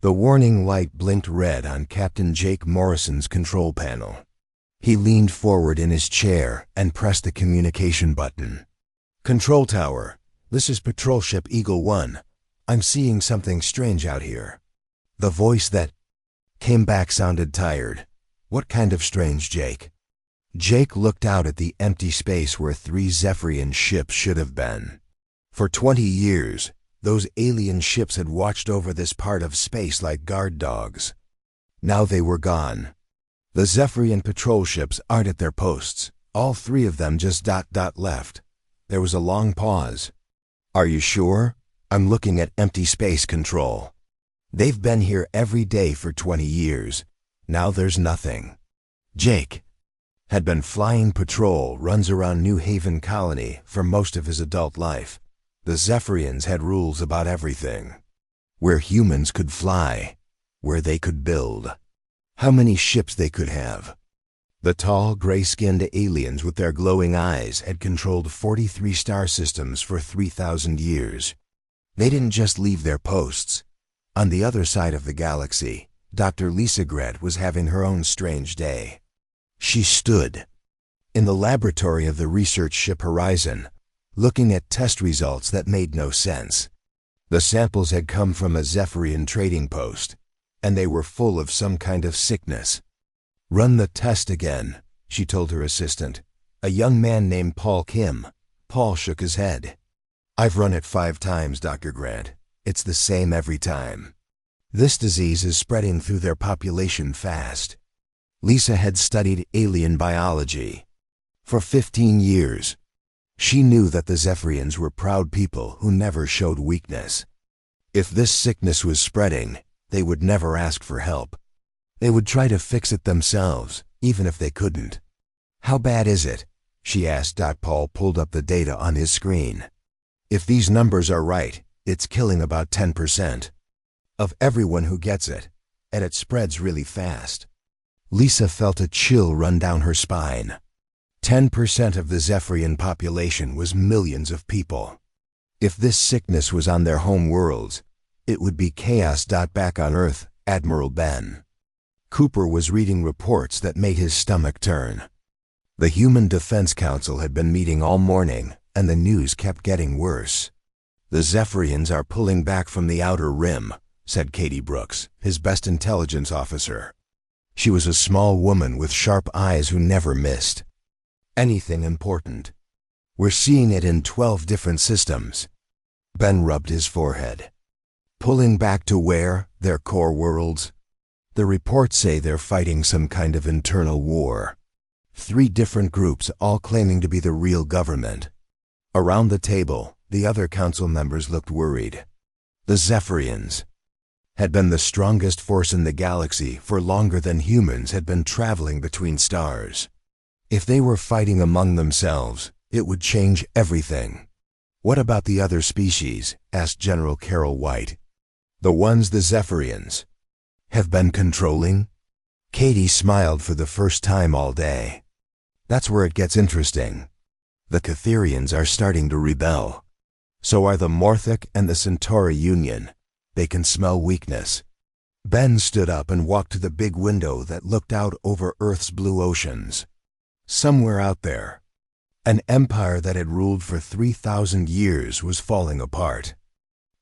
The warning light blinked red on Captain Jake Morrison's control panel. He leaned forward in his chair and pressed the communication button. "Control tower, this is Patrol Ship Eagle 1. I'm seeing something strange out here." The voice that came back sounded tired. "What kind of strange, Jake?" Jake looked out at the empty space where 3 Zephyrian ships should have been. For 20 years, those alien ships had watched over this part of space like guard dogs. Now they were gone. The Zephyrian patrol ships aren't at their posts. All 3 of them just left. There was a long pause. "Are you sure? I'm looking at empty space control. They've been here every day for 20 years. Now there's nothing." Jake had been flying patrol runs around New Haven Colony for most of his adult life. The Zephyrians had rules about everything. Where humans could fly, where they could build, how many ships they could have. The tall, gray-skinned aliens with their glowing eyes had controlled 43 star systems for 3,000 years. They didn't just leave their posts. On the other side of the galaxy, Dr. Lisa Gret was having her own strange day. She stood in the laboratory of the research ship Horizon, looking at test results that made no sense. The samples had come from a Zephyrian trading post, and they were full of some kind of sickness. "Run the test again," she told her assistant, a young man named Paul Kim. Paul shook his head. "I've run it 5 times, Dr. Grant. It's the same every time. This disease is spreading through their population fast." Lisa had studied alien biology for 15 years. She knew that the Zephyrians were proud people who never showed weakness. If this sickness was spreading, they would never ask for help. They would try to fix it themselves, even if they couldn't. "How bad is it?" she asked. Paul pulled up the data on his screen. "If these numbers are right, it's killing about 10% of everyone who gets it, and it spreads really fast." Lisa felt a chill run down her spine. 10% of the Zephyrian population was millions of people. If this sickness was on their home worlds, it would be chaos. Back on Earth, Admiral Ben Cooper was reading reports that made his stomach turn. The Human Defense Council had been meeting all morning, and the news kept getting worse. "The Zephyrians are pulling back from the Outer Rim," said Katie Brooks, his best intelligence officer. She was a small woman with sharp eyes who never missed anything important. "We're seeing it in 12 different systems." Ben rubbed his forehead. "Pulling back to where? Their core worlds?" "The reports say they're fighting some kind of internal war. 3 different groups all claiming to be the real government." Around the table, the other council members looked worried. The Zephyrians had been the strongest force in the galaxy for longer than humans had been traveling between stars. If they were fighting among themselves, it would change everything. "What about the other species?" asked General Carol White. "The ones the Zephyrians have been controlling?" Katie smiled for the first time all day. "That's where it gets interesting. The Catherians are starting to rebel. So are the Morthic and the Centauri Union. They can smell weakness." Ben stood up and walked to the big window that looked out over Earth's blue oceans. Somewhere out there, an empire that had ruled for 3,000 years was falling apart.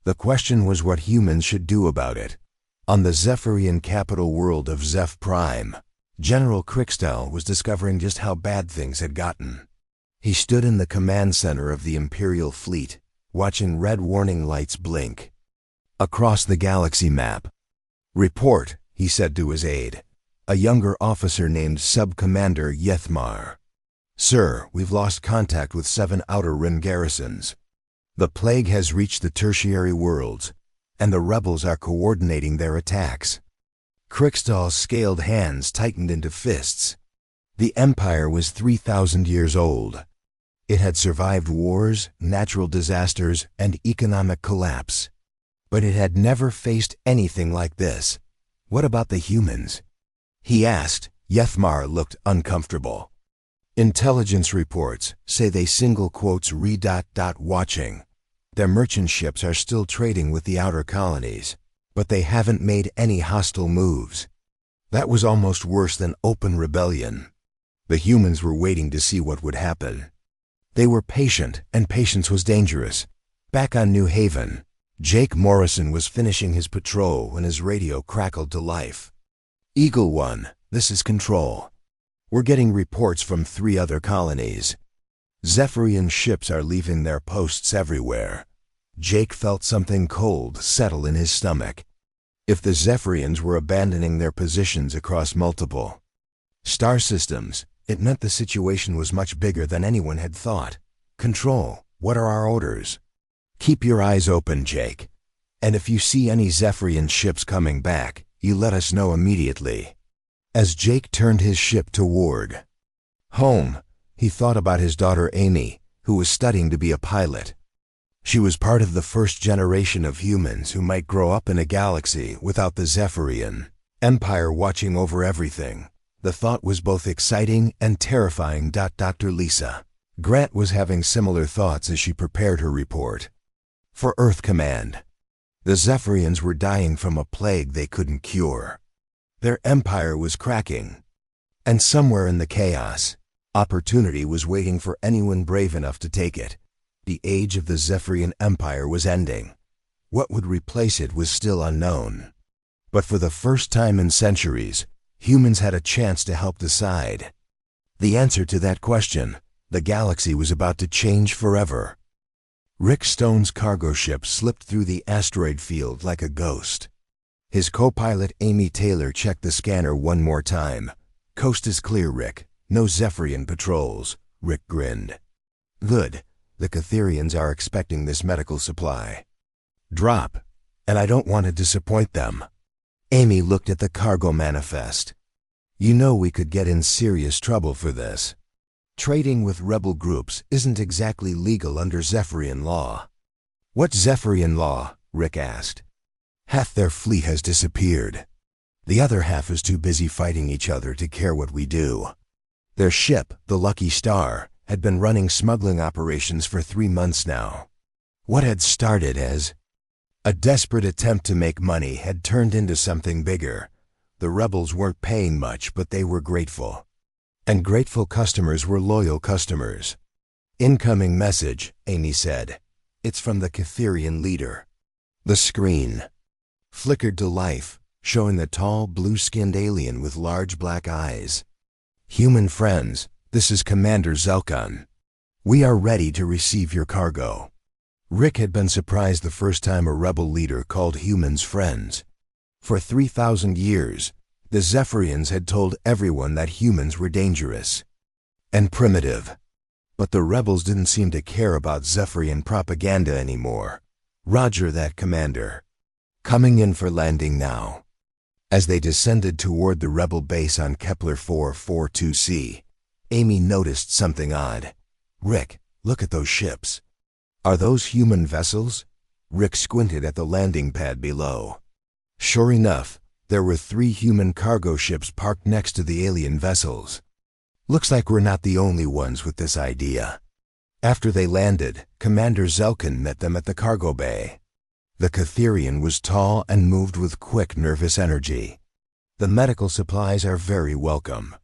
The question was what humans should do about it. On the Zephyrian capital world of Zeph Prime, General Crickstel was discovering just how bad things had gotten. He stood in the command center of the Imperial fleet, watching red warning lights blink across the galaxy map. "Report," he said to his aide, a younger officer named Sub-Commander Yethmar. "Sir, we've lost contact with 7 Outer Rim garrisons. The plague has reached the tertiary worlds, and the rebels are coordinating their attacks." Crickstal's scaled hands tightened into fists. The Empire was 3,000 years old. It had survived wars, natural disasters, and economic collapse. But it had never faced anything like this. "What about the humans?" he asked. Yethmar looked uncomfortable. "Intelligence reports say they watching. Their merchant ships are still trading with the outer colonies. but they haven't made any hostile moves. That was almost worse than open rebellion. The humans were waiting to see what would happen. They were patient, and patience was dangerous. Back on New Haven, Jake Morrison was finishing his patrol when his radio crackled to life. Eagle One, this is Control. We're getting reports from 3 other colonies. Zephyrian ships are leaving their posts everywhere. Jake felt something cold settle in his stomach. If the Zephyrians were abandoning their positions across multiple star systems, it meant the situation was much bigger than anyone had thought. Control, what are our orders? Keep your eyes open, Jake. And if you see any Zephyrian ships coming back, you let us know immediately. As Jake turned his ship toward home, he thought about his daughter Amy, who was studying to be a pilot. She was part of the first generation of humans who might grow up in a galaxy without the Zephyrian Empire watching over everything. The thought was both exciting and terrifying. Dr. Lisa Grant was having similar thoughts as she prepared her report for Earth Command. The Zephyrians were dying from a plague they couldn't cure. Their empire was cracking. And somewhere in the chaos, opportunity was waiting for anyone brave enough to take it. The age of the Zephyrian Empire was ending. What would replace it was still unknown. But for the first time in centuries, humans had a chance to help decide. The answer to that question: the galaxy was about to change forever. Rick Stone's cargo ship slipped through the asteroid field like a ghost. His co-pilot Amy Taylor checked the scanner one more time. Coast is clear, Rick. No Zephyrian patrols. Rick grinned. Good. The Catherians are expecting this medical supply drop, and I don't want to disappoint them. Amy looked at the cargo manifest. You know we could get in serious trouble for this. Trading with rebel groups isn't exactly legal under Zephyrian law. What Zephyrian law? Rick asked. Half their fleet has disappeared. The other half is too busy fighting each other to care what we do. Their ship, the Lucky Star, had been running smuggling operations for 3 months now. What had started as a desperate attempt to make money had turned into something bigger. The rebels weren't paying much, but they were grateful. And grateful customers were loyal customers. Incoming message, Amy said. It's from the Catherian leader. The screen flickered to life, showing the tall, blue-skinned alien with large black eyes. Human friends, this is Commander Zelkan. We are ready to receive your cargo. Rick had been surprised the first time a rebel leader called humans friends. For 3,000 years, the Zephyrians had told everyone that humans were dangerous and primitive. But the rebels didn't seem to care about Zephyrian propaganda anymore. Roger that, Commander. Coming in for landing now. As they descended toward the rebel base on Kepler 442c, Amy noticed something odd. Rick, look at those ships. Are those human vessels? Rick squinted at the landing pad below. Sure enough, there were 3 human cargo ships parked next to the alien vessels. Looks like we're not the only ones with this idea. After they landed, Commander Zelkan met them at the cargo bay. The Catherian was tall and moved with quick, nervous energy. The medical supplies are very welcome.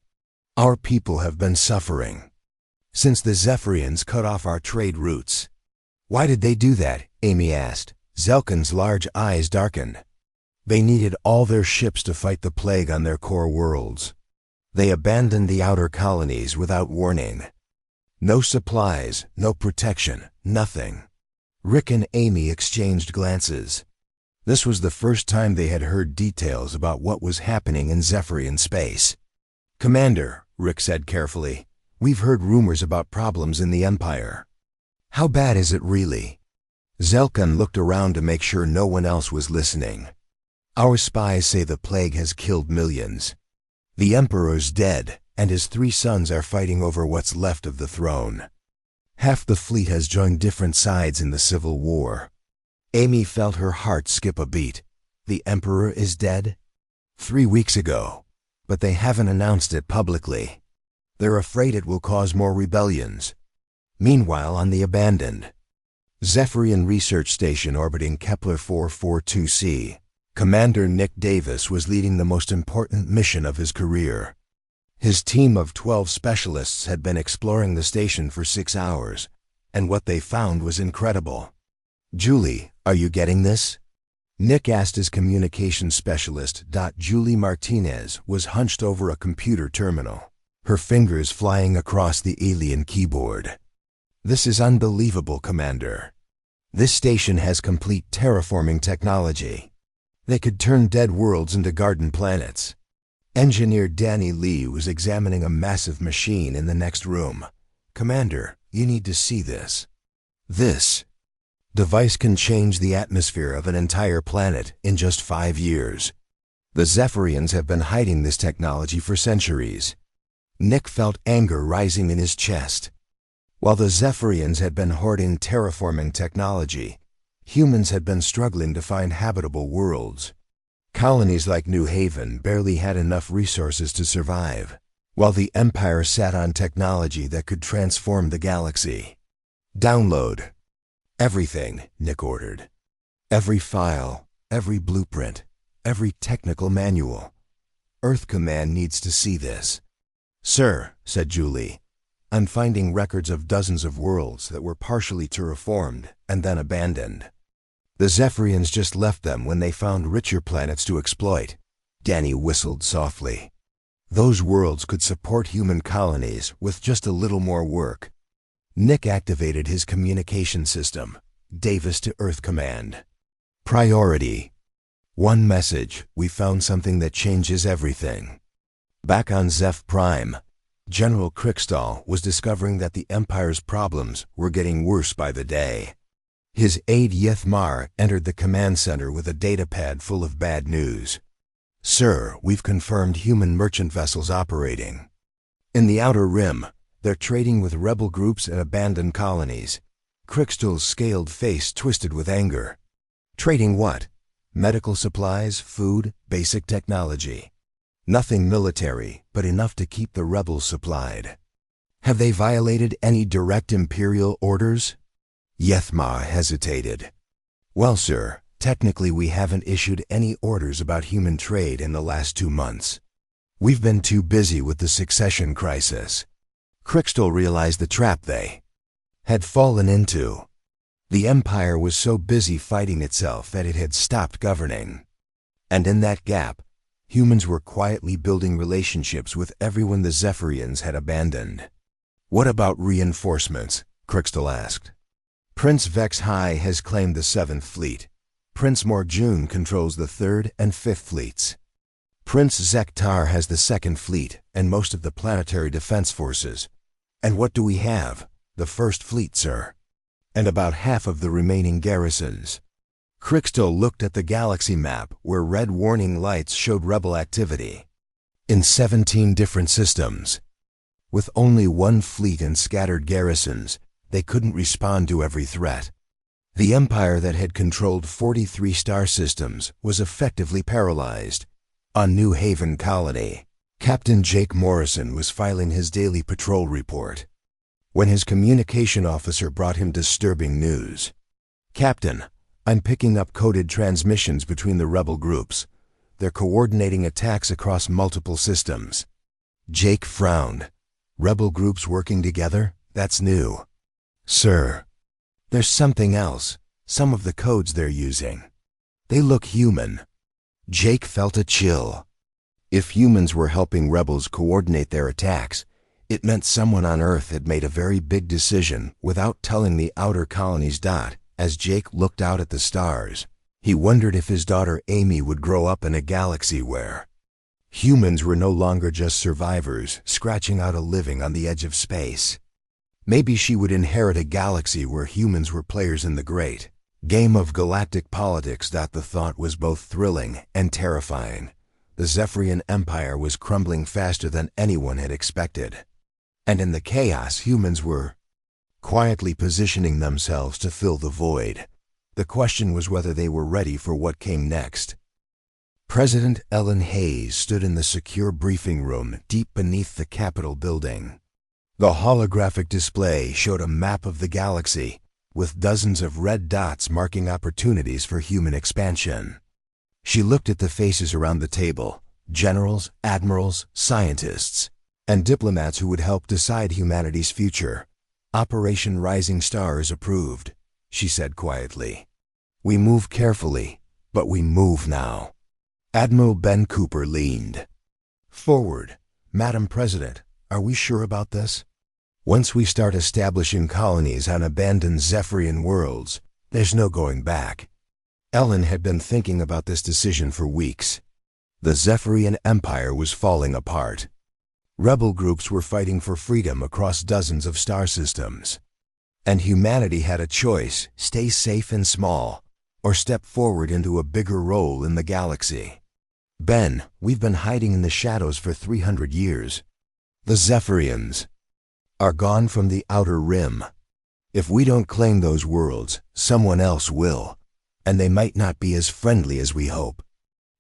Our people have been suffering since the Zephyrians cut off our trade routes. Why did they do that? Amy asked. Zelkan's large eyes darkened. They needed all their ships to fight the plague on their core worlds. They abandoned the outer colonies without warning. No supplies, no protection, nothing. Rick and Amy exchanged glances. This was the first time they had heard details about what was happening in Zephyrian space. Commander, Rick said carefully, we've heard rumors about problems in the Empire. How bad is it really? Zelkan looked around to make sure no one else was listening. Our spies say the plague has killed millions. The Emperor's dead, and his 3 sons are fighting over what's left of the throne. Half the fleet has joined different sides in the Civil War. Amy felt her heart skip a beat. The Emperor is dead? 3 weeks ago. But they haven't announced it publicly. They're afraid it will cause more rebellions. Meanwhile, on the abandoned Zephyrian research station orbiting Kepler 442c, Commander Nick Davis was leading the most important mission of his career. His team of 12 specialists had been exploring the station for 6 hours, and what they found was incredible. "Julie, are you getting this?" Nick asked his communications specialist. Julie Martinez was hunched over a computer terminal, her fingers flying across the alien keyboard. "This is unbelievable, Commander. This station has complete terraforming technology. They could turn dead worlds into garden planets." Engineer Danny Lee was examining a massive machine in the next room. "Commander, you need to see this. This device can change the atmosphere of an entire planet in just 5 years. The Zephyrians have been hiding this technology for centuries." Nick felt anger rising in his chest. While the Zephyrians had been hoarding terraforming technology, humans had been struggling to find habitable worlds. Colonies like New Haven barely had enough resources to survive, while the Empire sat on technology that could transform the galaxy. "Download everything," Nick ordered. "Every file, every blueprint, every technical manual. Earth Command needs to see this." "Sir," said Julie, "I'm finding records of dozens of worlds that were partially terraformed and then abandoned. The Zephyrians just left them when they found richer planets to exploit." Danny whistled softly. "Those worlds could support human colonies with just a little more work." Nick activated his communication system. Davis to Earth Command. "Priority. One message, we found something that changes everything." Back on Zeph Prime, General Krickstall was discovering that the Empire's problems were getting worse by the day. His aide Yethmar entered the command center with a datapad full of bad news. "Sir, we've confirmed human merchant vessels operating in the Outer Rim. They're trading with rebel groups and abandoned colonies." Krickstall's scaled face twisted with anger. "Trading what? Medical supplies, food, basic technology. Nothing military, but enough to keep the rebels supplied. Have they violated any direct Imperial orders?" Yethma hesitated. "Well, sir, technically we haven't issued any orders about human trade in the last 2 months. We've been too busy with the succession crisis." Krickstall realized the trap they had fallen into. The Empire was so busy fighting itself that it had stopped governing. And in that gap, humans were quietly building relationships with everyone the Zephyrians had abandoned. "What about reinforcements?" Krickstall asked. "Prince Vex High has claimed the 7th Fleet. Prince Morjun controls the 3rd and 5th Fleets. Prince Zektar has the 2nd Fleet and most of the planetary defense forces. And what do we have? The 1st Fleet, sir. And about half of the remaining garrisons." Krickstall looked at the galaxy map where red warning lights showed rebel activity in 17 different systems. With only 1 fleet and scattered garrisons, they couldn't respond to every threat. The Empire that had controlled 43 star systems was effectively paralyzed. On New Haven Colony, Captain Jake Morrison was filing his daily patrol report when his communication officer brought him disturbing news. "Captain, I'm picking up coded transmissions between the rebel groups. They're coordinating attacks across multiple systems." Jake frowned. "Rebel groups working together? That's new." "Sir, there's something else. Some of the codes they're using. They look human." Jake felt a chill. If humans were helping rebels coordinate their attacks, it meant someone on Earth had made a very big decision without telling the outer colonies. As Jake looked out at the stars, he wondered if his daughter Amy would grow up in a galaxy where humans were no longer just survivors scratching out a living on the edge of space. Maybe she would inherit a galaxy where humans were players in the great game of galactic politics. The thought was both thrilling and terrifying. The Zephyrian Empire was crumbling faster than anyone had expected. And in the chaos, humans were quietly positioning themselves to fill the void. The question was whether they were ready for what came next. President Ellen Hayes stood in the secure briefing room deep beneath the Capitol building. The holographic display showed a map of the galaxy, with dozens of red dots marking opportunities for human expansion. She looked at the faces around the table, generals, admirals, scientists, and diplomats who would help decide humanity's future. Operation Rising Star is approved, she said quietly. We move carefully, but we move now. Admiral Ben Cooper leaned forward. Madam President, are we sure about this? Once we start establishing colonies on abandoned Zephyrian worlds, there's no going back. Ellen had been thinking about this decision for weeks. The Zephyrian Empire was falling apart. Rebel groups were fighting for freedom across dozens of star systems. And humanity had a choice: stay safe and small, or step forward into a bigger role in the galaxy. Ben, we've been hiding in the shadows for 300 years. The Zephyrians are gone from the outer rim. If we don't claim those worlds, someone else will, and they might not be as friendly as we hope.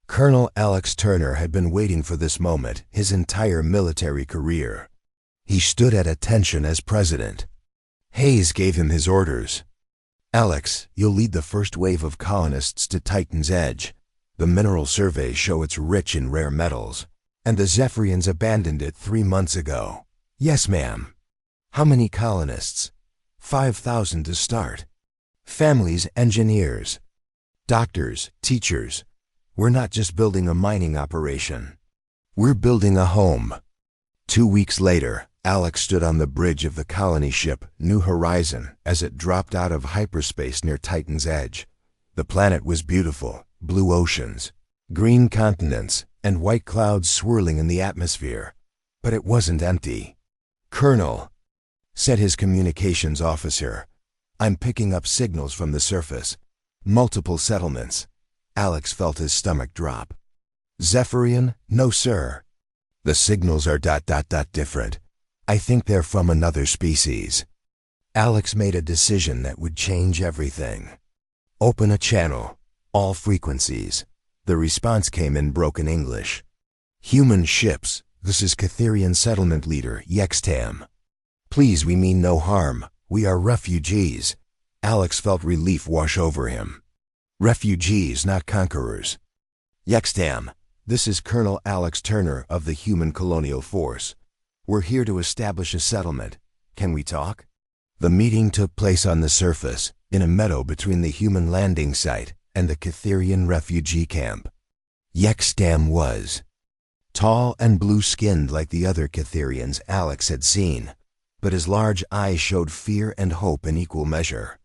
Colonel Alex Turner had been waiting for this moment his entire military career. He stood at attention as president. Hayes gave him his orders. Alex, you'll lead the first wave of colonists to Titan's Edge. The mineral surveys show it's rich in rare metals, and the Zephyrians abandoned it 3 months ago. Yes, ma'am. How many colonists? 5,000 to start. Families, engineers, doctors, teachers. We're not just building a mining operation. We're building a home. 2 weeks later, Alex stood on the bridge of the colony ship New Horizon as it dropped out of hyperspace near Titan's Edge. The planet was beautiful: blue oceans, green continents, and white clouds swirling in the atmosphere. But it wasn't empty. Colonel, said his communications officer, I'm picking up signals from the surface. Multiple settlements. Alex felt his stomach drop. Zephyrian? No, sir. The signals are ... different. I think they're from another species. Alex made a decision that would change everything. Open a channel. All frequencies. The response came in broken English. Human ships. This is Catherian settlement leader Yextam. Please, we mean no harm. We are refugees. Alex felt relief wash over him. Refugees, not conquerors. Yextam, this is Colonel Alex Turner of the Human Colonial Force. We're here to establish a settlement. Can we talk? The meeting took place on the surface, in a meadow between the human landing site and the Catherian refugee camp. Yextam was tall and blue-skinned like the other Catherians Alex had seen, but his large eyes showed fear and hope in equal measure.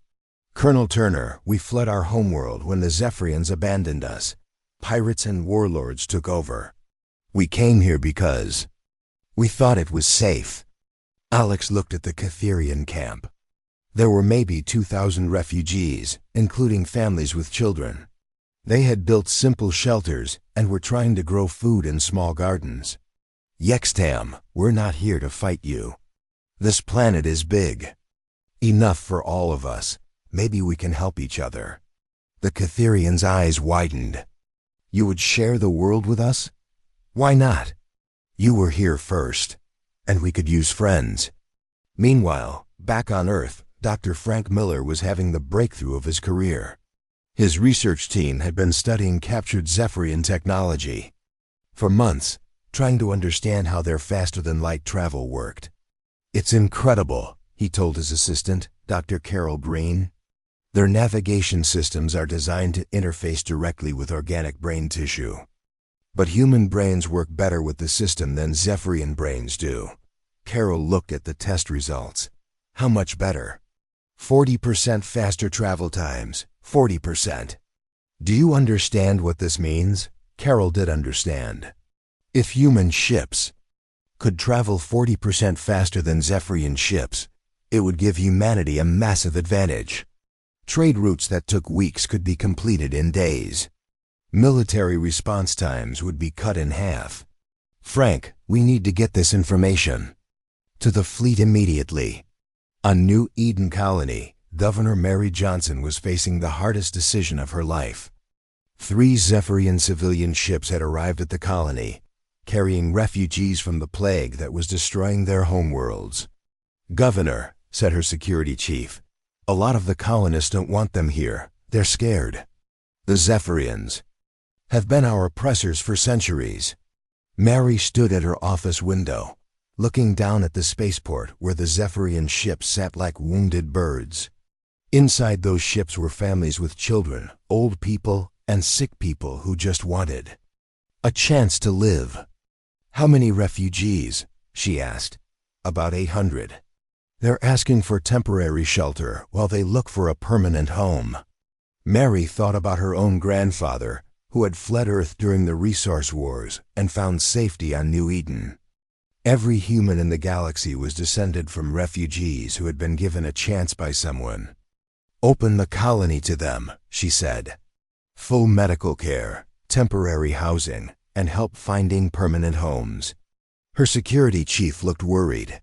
Colonel Turner, we fled our homeworld when the Zephyrians abandoned us. Pirates and warlords took over. We came here because we thought it was safe. Alex looked at the Catherian camp. There were maybe 2,000 refugees, including families with children. They had built simple shelters and were trying to grow food in small gardens. Yextam, we're not here to fight you. This planet is big. Enough for all of us. Maybe we can help each other. The Catherian's eyes widened. You would share the world with us? Why not? You were here first, and we could use friends. Meanwhile, back on Earth, Dr. Frank Miller was having the breakthrough of his career. His research team had been studying captured Zephyrian technology for months, trying to understand how their faster-than-light travel worked. It's incredible, he told his assistant, Dr. Carol Breen. Their navigation systems are designed to interface directly with organic brain tissue. But human brains work better with the system than Zephyrian brains do. Carol looked at the test results. How much better? 40% faster travel times. 40%. Do you understand what this means? Carol did understand. If human ships could travel 40% faster than Zephyrian ships, it would give humanity a massive advantage. Trade routes that took weeks could be completed in days. Military response times would be cut in half. Frank, we need to get this information to the fleet immediately. On New Eden Colony, Governor Mary Johnson was facing the hardest decision of her life. 3 Zephyrian civilian ships had arrived at the colony, carrying refugees from the plague that was destroying their homeworlds. Governor, said her security chief, a lot of the colonists don't want them here. They're scared. The Zephyrians have been our oppressors for centuries. Mary stood at her office window, looking down at the spaceport where the Zephyrian ships sat like wounded birds. Inside those ships were families with children, old people, and sick people who just wanted a chance to live. "How many refugees?" she asked. "About 800. They're asking for temporary shelter while they look for a permanent home." Mary thought about her own grandfather, who had fled Earth during the resource wars and found safety on New Eden. Every human in the galaxy was descended from refugees who had been given a chance by someone. "Open the colony to them," she said. "Full medical care, temporary housing, and help finding permanent homes." Her security chief looked worried.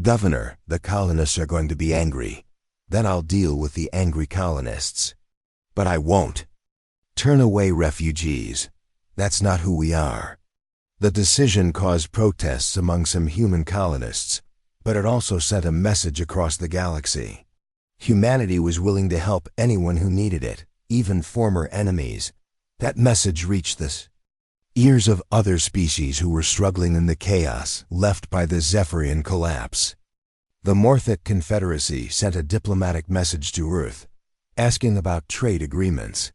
"Governor, the colonists are going to be angry. Then I'll deal with the angry colonists." "But I won't. Turn away refugees. That's not who we are." The decision caused protests among some human colonists, but it also sent a message across the galaxy. Humanity was willing to help anyone who needed it, even former enemies. That message reached the ears of other species who were struggling in the chaos left by the Zephyrian collapse. The Morthic Confederacy sent a diplomatic message to Earth, asking about trade agreements.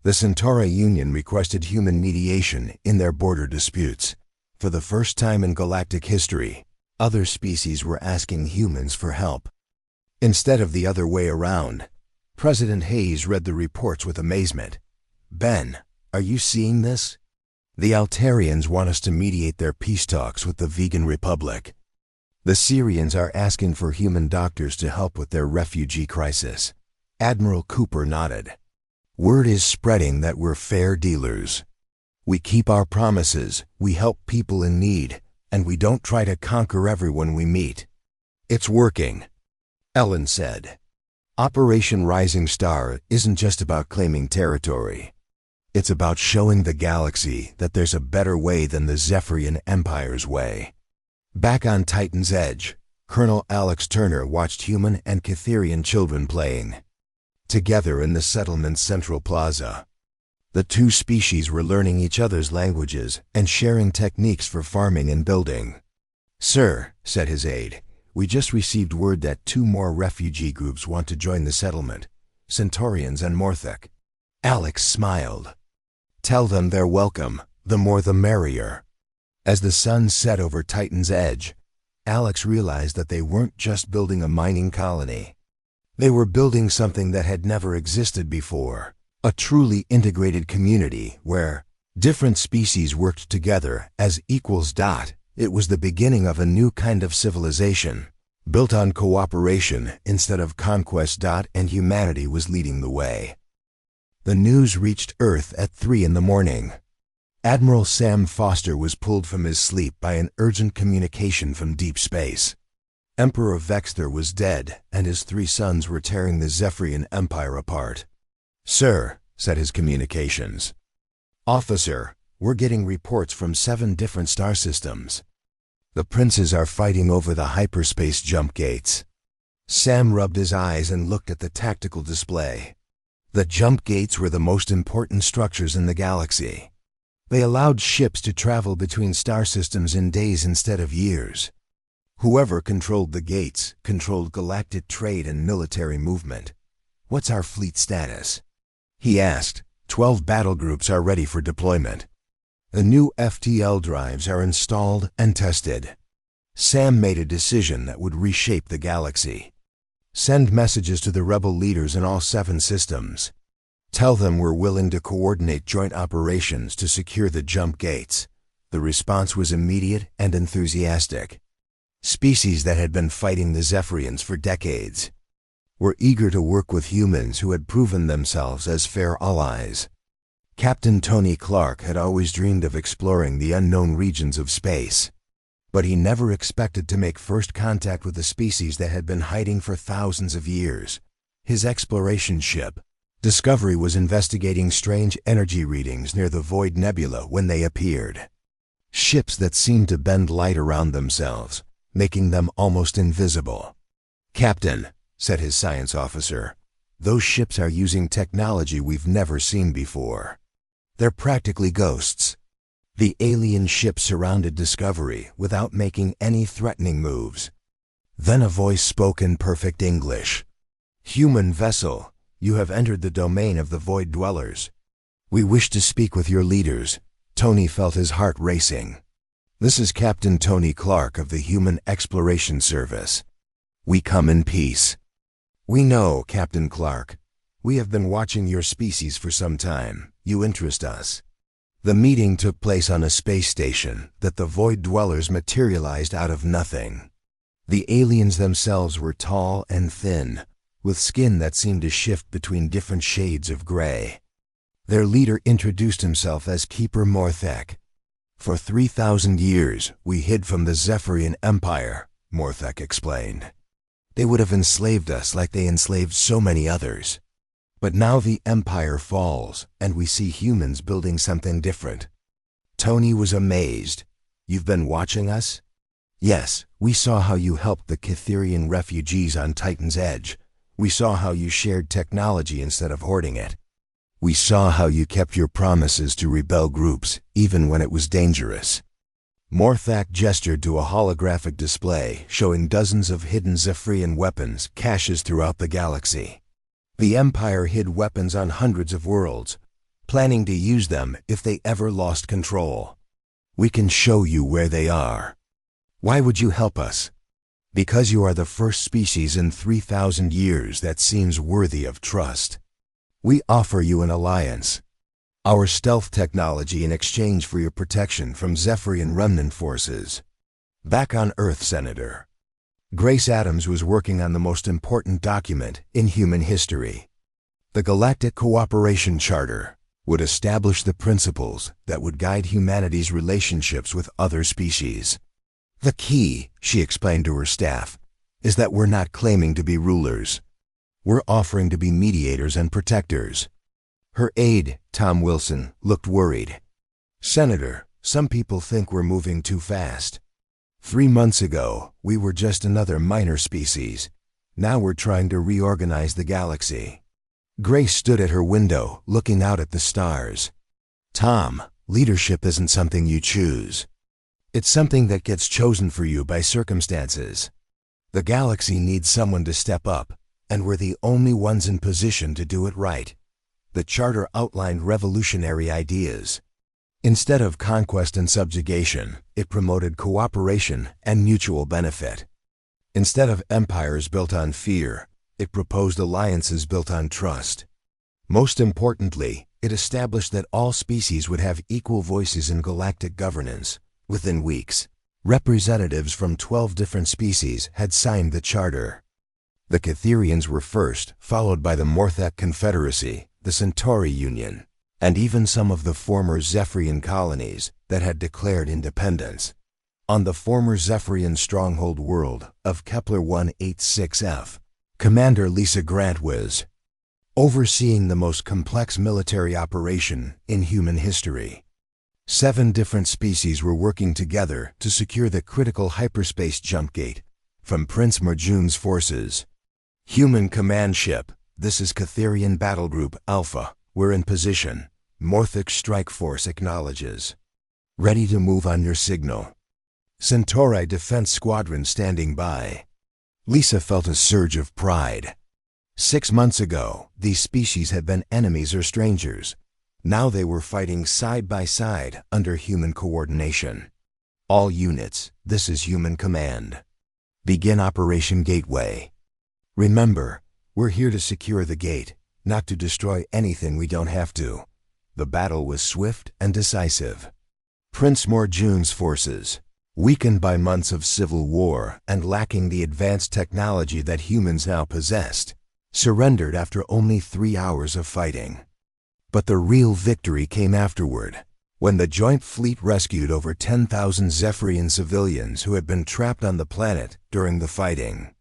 The Centauri Union requested human mediation in their border disputes. For the first time in galactic history, other species were asking humans for help. Instead of the other way around, President Hayes read the reports with amazement. "Ben, are you seeing this? The Altarians want us to mediate their peace talks with the Vegan Republic. The Syrians are asking for human doctors to help with their refugee crisis." Admiral Cooper nodded. "Word is spreading that we're fair dealers. We keep our promises, we help people in need, and we don't try to conquer everyone we meet." "It's working," Ellen said. "Operation Rising Star isn't just about claiming territory. It's about showing the galaxy that there's a better way than the Zephyrian Empire's way." Back on Titan's Edge, Colonel Alex Turner watched human and Catherian children playing together in the settlement's central plaza. The two species were learning each other's languages and sharing techniques for farming and building. "Sir," said his aide, "we just received word that 2 more refugee groups want to join the settlement, Centaurians and Morthic." Alex smiled. "Tell them they're welcome, the more the merrier." As the sun set over Titan's Edge, Alex realized that they weren't just building a mining colony. They were building something that had never existed before, a truly integrated community where different species worked together as equals. It was the beginning of a new kind of civilization, built on cooperation instead of conquest. And humanity was leading the way. The news reached Earth at 3 in the morning. Admiral Sam Foster was pulled from his sleep by an urgent communication from deep space. Emperor Vexter was dead, and his 3 sons were tearing the Zephyrian Empire apart. "Sir," said his communications. "Officer, we're getting reports from 7 different star systems. The princes are fighting over the hyperspace jump gates." Sam rubbed his eyes and looked at the tactical display. The jump gates were the most important structures in the galaxy. They allowed ships to travel between star systems in days instead of years. Whoever controlled the gates controlled galactic trade and military movement. "What's our fleet status?" he asked. 12 battle groups are ready for deployment. The new FTL drives are installed and tested. Sam made a decision that would reshape the galaxy. "Send messages to the rebel leaders in all 7 systems. Tell them we're willing to coordinate joint operations to secure the jump gates." The response was immediate and enthusiastic. Species that had been fighting the Zephyrians for decades were eager to work with humans who had proven themselves as fair allies. Captain Tony Clark had always dreamed of exploring the unknown regions of space, but he never expected to make first contact with a species that had been hiding for thousands of years. His exploration ship, Discovery, was investigating strange energy readings near the Void Nebula when they appeared. Ships that seemed to bend light around themselves, making them almost invisible. "Captain," said his science officer, "those ships are using technology we've never seen before. They're practically ghosts. The alien ship surrounded Discovery without making any threatening moves. Then a voice spoke in perfect English. "Human vessel, you have entered the domain of the Void Dwellers. We wish to speak with your leaders." Tony felt his heart racing. "This is Captain Tony Clark of the Human Exploration Service. We come in peace." "We know, Captain Clark. We have been watching your species for some time. You interest us." The meeting took place on a space station that the Void Dwellers materialized out of nothing. The aliens themselves were tall and thin, with skin that seemed to shift between different shades of gray. Their leader introduced himself as Keeper Morthek. "For 3,000 years, we hid from the Zephyrian Empire," Morthek explained. "They would have enslaved us like they enslaved so many others. But now the Empire falls, and we see humans building something different." Tony was amazed. "You've been watching us?" "Yes, we saw how you helped the Catherian refugees on Titan's Edge. We saw how you shared technology instead of hoarding it. We saw how you kept your promises to rebel groups, even when it was dangerous." Morthak gestured to a holographic display showing dozens of hidden Zephyrian weapons caches throughout the galaxy. The Empire hid weapons on hundreds of worlds, planning to use them if they ever lost control. "We can show you where they are." "Why would you help us?" "Because you are the first species in 3,000 years that seems worthy of trust. We offer you an alliance. Our stealth technology in exchange for your protection from Zephyrian remnant forces." Back on Earth, Senator Grace Adams was working on the most important document in human history. The Galactic Cooperation Charter would establish the principles that would guide humanity's relationships with other species. "The key," she explained to her staff, "is that we're not claiming to be rulers. We're offering to be mediators and protectors." Her aide, Tom Wilson, looked worried. "Senator, some people think we're moving too fast. 3 months ago, we were just another minor species. Now we're trying to reorganize the galaxy." Grace stood at her window, looking out at the stars. "Tom, leadership isn't something you choose. It's something that gets chosen for you by circumstances. The galaxy needs someone to step up, and we're the only ones in position to do it right." The charter outlined revolutionary ideas. Instead of conquest and subjugation, it promoted cooperation and mutual benefit. Instead of empires built on fear, it proposed alliances built on trust. Most importantly, it established that all species would have equal voices in galactic governance. Within weeks, representatives from 12 different species had signed the charter. The Catherians were first, followed by the Morthak Confederacy, the Centauri Union, and even some of the former Zephyrian colonies that had declared independence. On the former Zephyrian stronghold world of Kepler 186f, Commander Lisa Grant was overseeing the most complex military operation in human history. 7 different species were working together to secure the critical hyperspace jump gate from Prince Marjun's forces. "Human command ship, this is Catherian Battle Group Alpha. We're in position. Morthak Strike Force acknowledges. Ready to move on your signal. Centauri Defense Squadron standing by." Lisa felt a surge of pride. 6 months ago, these species had been enemies or strangers. Now they were fighting side by side under human coordination. "All units, this is Human Command. Begin Operation Gateway. Remember, we're here to secure the gate, not to destroy anything we don't have to." The battle was swift and decisive. Prince Marjun's forces, weakened by months of civil war and lacking the advanced technology that humans now possessed, surrendered after only 3 hours of fighting. But the real victory came afterward, when the joint fleet rescued over 10,000 Zephyrian civilians who had been trapped on the planet during the fighting.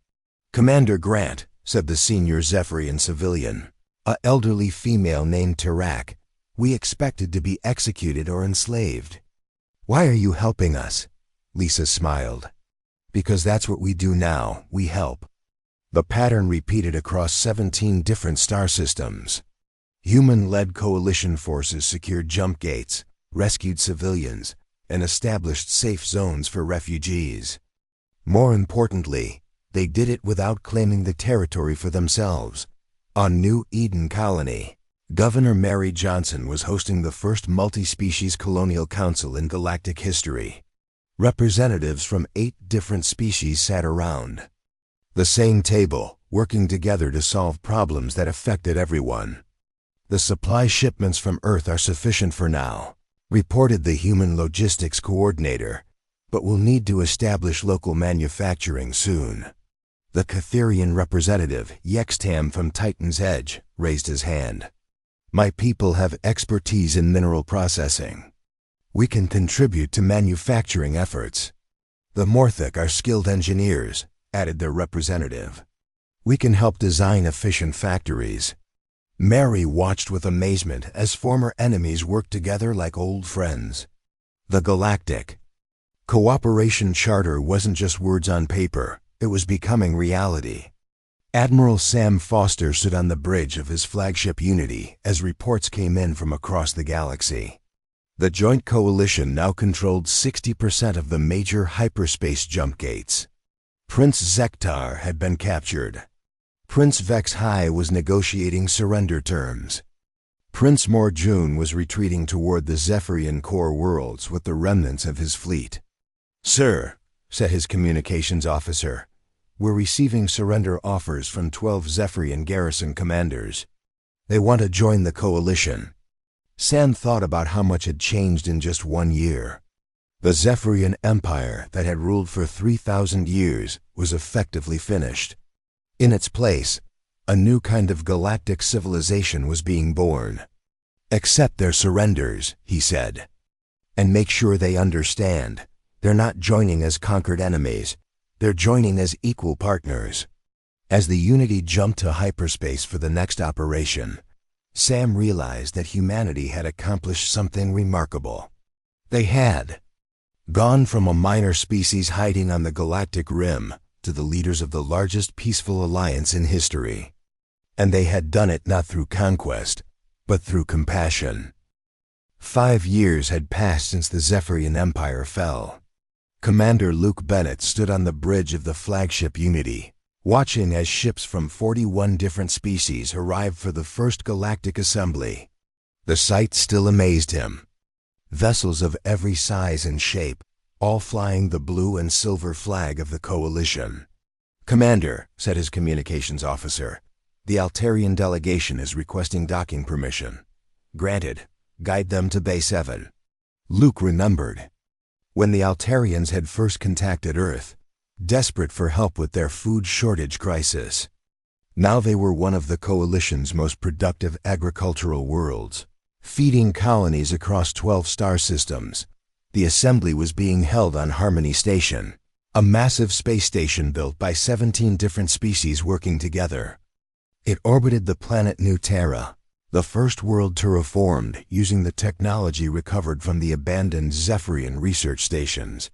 "Commander Grant," said the senior Zephyrian civilian, a elderly female named Tarak, "we expected to be executed or enslaved." "Why are you helping us?" Lisa smiled. "Because that's what we do now, we help." The pattern repeated across 17 different star systems. Human-led coalition forces secured jump gates, rescued civilians, and established safe zones for refugees. More importantly, they did it without claiming the territory for themselves. On New Eden Colony, Governor Mary Johnson was hosting the first multi-species colonial council in galactic history. Representatives from 8 different species sat around the same table, working together to solve problems that affected everyone. "The supply shipments from Earth are sufficient for now," reported the human logistics coordinator, "but we'll need to establish local manufacturing soon." The Catherian representative, Yextam from Titan's Edge, raised his hand. "My people have expertise in mineral processing. We can contribute to manufacturing efforts." "The Morthic are skilled engineers," added their representative. "We can help design efficient factories." Mary watched with amazement as former enemies worked together like old friends. The Galactic Cooperation Charter wasn't just words on paper, it was becoming reality. Admiral Sam Foster stood on the bridge of his flagship Unity as reports came in from across the galaxy. The Joint Coalition now controlled 60% of the major hyperspace jump gates. Prince Zektar had been captured. Prince Vex High was negotiating surrender terms. Prince Morjun was retreating toward the Zephyrian core worlds with the remnants of his fleet. "Sir," said his communications officer, "we're receiving surrender offers from 12 Zephyrian garrison commanders. They want to join the coalition." Sam thought about how much had changed in just 1 year. The Zephyrian Empire that had ruled for 3,000 years was effectively finished. In its place, a new kind of galactic civilization was being born. "Accept their surrenders," he said, "and make sure they understand. They're not joining as conquered enemies, they're joining as equal partners." As the Unity jumped to hyperspace for the next operation, Sam realized that humanity had accomplished something remarkable. They had gone from a minor species hiding on the galactic rim to the leaders of the largest peaceful alliance in history. And they had done it not through conquest, but through compassion. 5 years had passed since the Zephyrian Empire fell. Commander Luke Bennett stood on the bridge of the flagship Unity, watching as ships from 41 different species arrived for the first galactic assembly. The sight still amazed him. Vessels of every size and shape, all flying the blue and silver flag of the coalition. "Commander," said his communications officer, "the Altarian delegation is requesting docking permission." "Granted. Guide them to Bay 7. Luke remembered when the Altarians had first contacted Earth, desperate for help with their food shortage crisis. Now they were one of the coalition's most productive agricultural worlds, feeding colonies across 12 star systems. The assembly was being held on Harmony Station, a massive space station built by 17 different species working together. It orbited the planet New Terra, the first world terraformed using the technology recovered from the abandoned Zephyrian research stations.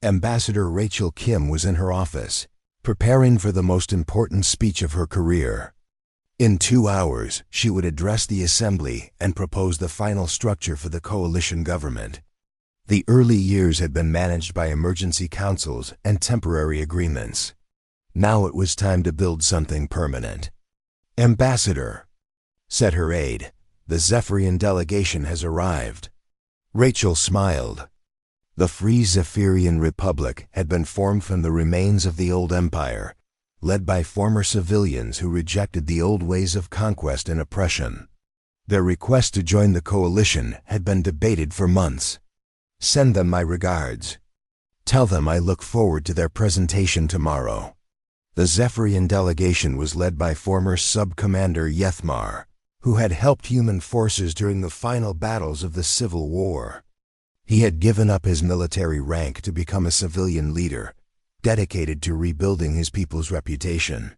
Ambassador Rachel Kim was in her office, preparing for the most important speech of her career. In 2 hours, she would address the assembly and propose the final structure for the coalition government. The early years had been managed by emergency councils and temporary agreements. Now it was time to build something permanent. "Ambassador," said her aide, "the Zephyrian delegation has arrived." Rachel smiled. The Free Zephyrian Republic had been formed from the remains of the old empire, led by former civilians who rejected the old ways of conquest and oppression. Their request to join the coalition had been debated for months. "Send them my regards. Tell them I look forward to their presentation tomorrow." The Zephyrian delegation was led by former Sub-Commander Yethmar, who had helped human forces during the final battles of the Civil War. He had given up his military rank to become a civilian leader, dedicated to rebuilding his people's reputation.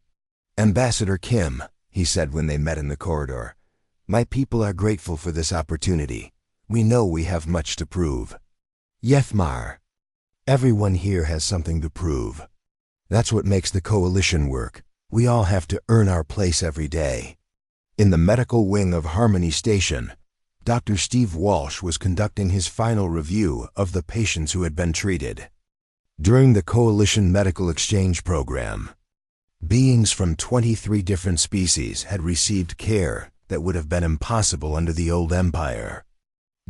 "Ambassador Kim," he said when they met in the corridor, "my people are grateful for this opportunity. We know we have much to prove." "Yethmar, everyone here has something to prove. That's what makes the coalition work. We all have to earn our place every day." In the medical wing of Harmony Station, Dr. Steve Walsh was conducting his final review of the patients who had been treated. During the Coalition Medical Exchange Program, beings from 23 different species had received care that would have been impossible under the old empire.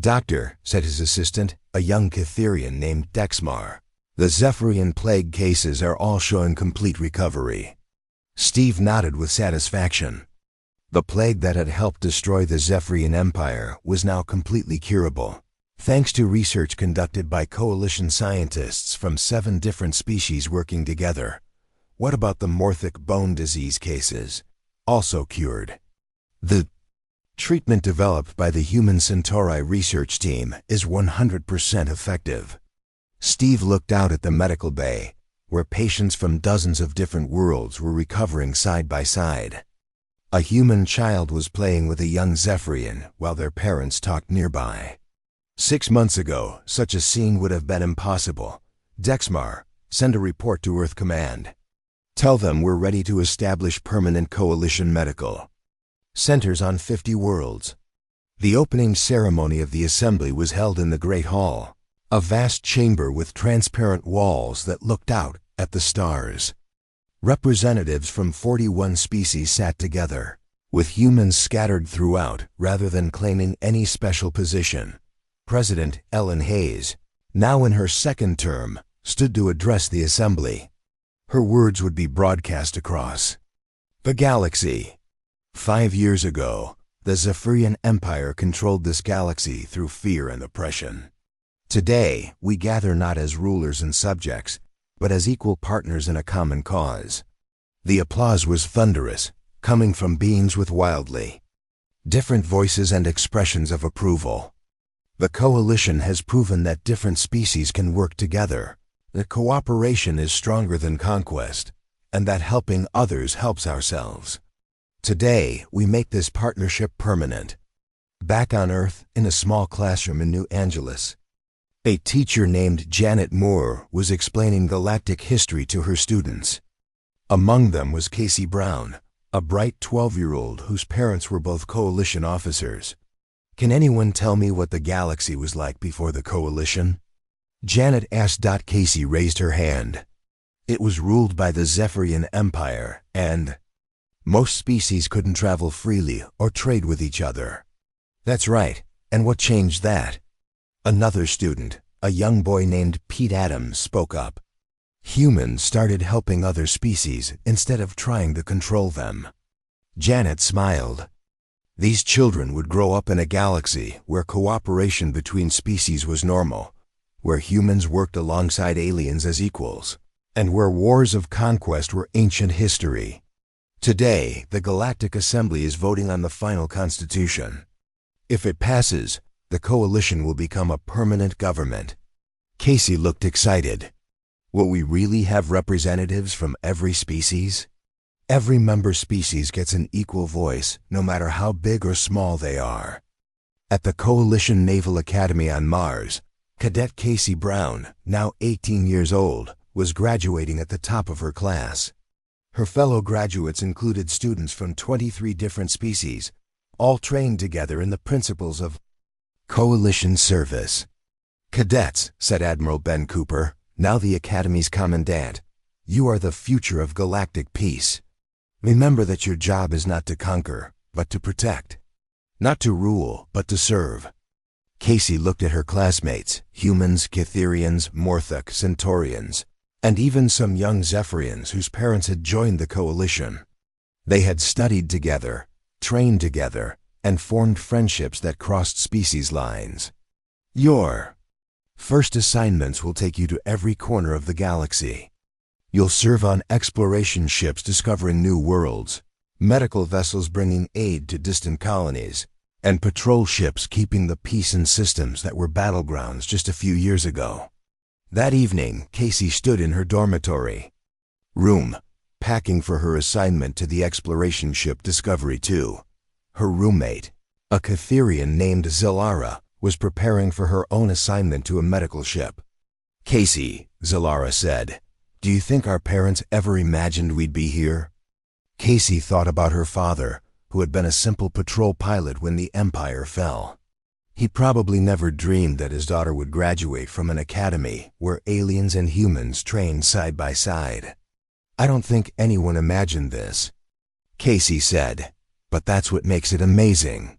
"Doctor," said his assistant, a young Catherian named Dexmar, "the Zephyrian plague cases are all showing complete recovery." Steve nodded with satisfaction. The plague that had helped destroy the Zephyrian Empire was now completely curable, thanks to research conducted by coalition scientists from 7 different species working together. What about the Morthic bone disease cases? Also cured. The treatment developed by the Human Centauri research team is 100% effective. Steve looked out at the medical bay, where patients from dozens of different worlds were recovering side by side. A human child was playing with a young Zephyrian while their parents talked nearby. 6 months ago, such a scene would have been impossible. "Dexmar, send a report to Earth Command. Tell them we're ready to establish permanent coalition medical centers on 50 worlds." The opening ceremony of the assembly was held in the Great Hall, a vast chamber with transparent walls that looked out at the stars. Representatives from 41 species sat together, with humans scattered throughout rather than claiming any special position. President Ellen Hayes, now in her 2nd term, stood to address the assembly. Her words would be broadcast across the galaxy. 5 years ago, the Zephyrian Empire controlled this galaxy through fear and oppression. Today, we gather not as rulers and subjects, but as equal partners in a common cause. The applause was thunderous, coming from beings with wildly different voices and expressions of approval. The coalition has proven that different species can work together, that cooperation is stronger than conquest, and that helping others helps ourselves. Today, we make this partnership permanent. Back on Earth, in a small classroom in New Angeles, a teacher named Janet Moore was explaining galactic history to her students. Among them was Casey Brown, a bright 12-year-old whose parents were both coalition officers. "Can anyone tell me what the galaxy was like before the coalition?" Janet asked. Casey raised her hand. "It was ruled by the Zephyrian Empire, and most species couldn't travel freely or trade with each other." "That's right. And what changed that?" Another student, a young boy named Pete Adams, spoke up. "Humans started helping other species instead of trying to control them." Janet smiled. "These children would grow up in a galaxy where cooperation between species was normal, where humans worked alongside aliens as equals, and where wars of conquest were ancient history. Today, the Galactic Assembly is voting on the final constitution. If it passes, the coalition will become a permanent government." Casey looked excited. "Will we really have representatives from every species?" "Every member species gets an equal voice, no matter how big or small they are." At the Coalition Naval Academy on Mars, Cadet Casey Brown, now 18 years old, was graduating at the top of her class. Her fellow graduates included students from 23 different species, all trained together in the principles of coalition service. "Cadets," said Admiral Ben Cooper, now the Academy's commandant, "you are the future of galactic peace. Remember that your job is not to conquer, but to protect. Not to rule, but to serve." Casey looked at her classmates, humans, Catherians, Morthic, Centaurians, and even some young Zephyrians whose parents had joined the coalition. They had studied together, trained together, and formed friendships that crossed species lines. "Your first assignments will take you to every corner of the galaxy. You'll serve on exploration ships discovering new worlds, medical vessels bringing aid to distant colonies, and patrol ships keeping the peace in systems that were battlegrounds just a few years ago." That evening, Casey stood in her dormitory room, packing for her assignment to the exploration ship Discovery 2. Her roommate, a Catherian named Zilara, was preparing for her own assignment to a medical ship. "Casey," Zilara said, "do you think our parents ever imagined we'd be here?" Casey thought about her father, who had been a simple patrol pilot when the Empire fell. He probably never dreamed that his daughter would graduate from an academy where aliens and humans trained side by side. "I don't think anyone imagined this," Casey said, "but that's what makes it amazing."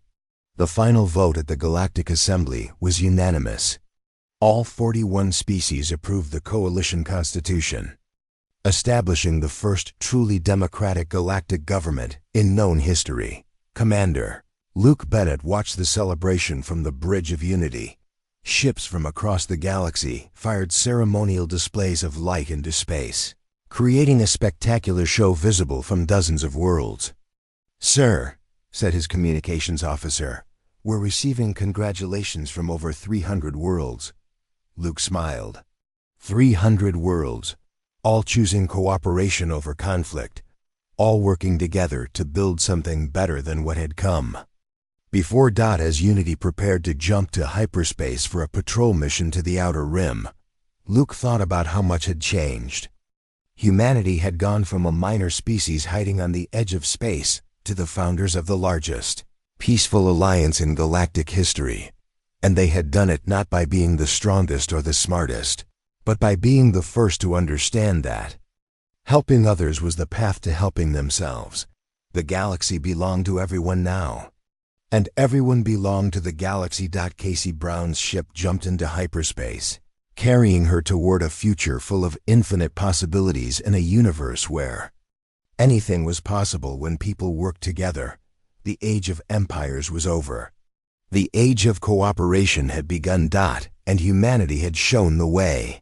The final vote at the Galactic Assembly was unanimous. All 41 species approved the Coalition Constitution, establishing the first truly democratic galactic government in known history. Commander Luke Bennett watched the celebration from the Bridge of Unity. Ships from across the galaxy fired ceremonial displays of light into space, creating a spectacular show visible from dozens of worlds. "Sir," said his communications officer, "we're receiving congratulations from over 300 worlds." Luke smiled. 300 worlds, all choosing cooperation over conflict, all working together to build something better than what had come. Before as Unity prepared to jump to hyperspace for a patrol mission to the Outer Rim, Luke thought about how much had changed. Humanity had gone from a minor species hiding on the edge of space to the founders of the largest, peaceful alliance in galactic history. And they had done it not by being the strongest or the smartest, but by being the first to understand that helping others was the path to helping themselves. The galaxy belonged to everyone now, and everyone belonged to the galaxy. Casey Brown's ship jumped into hyperspace, carrying her toward a future full of infinite possibilities in a universe where anything was possible when people worked together. The age of empires was over. The age of cooperation had begun. And humanity had shown the way.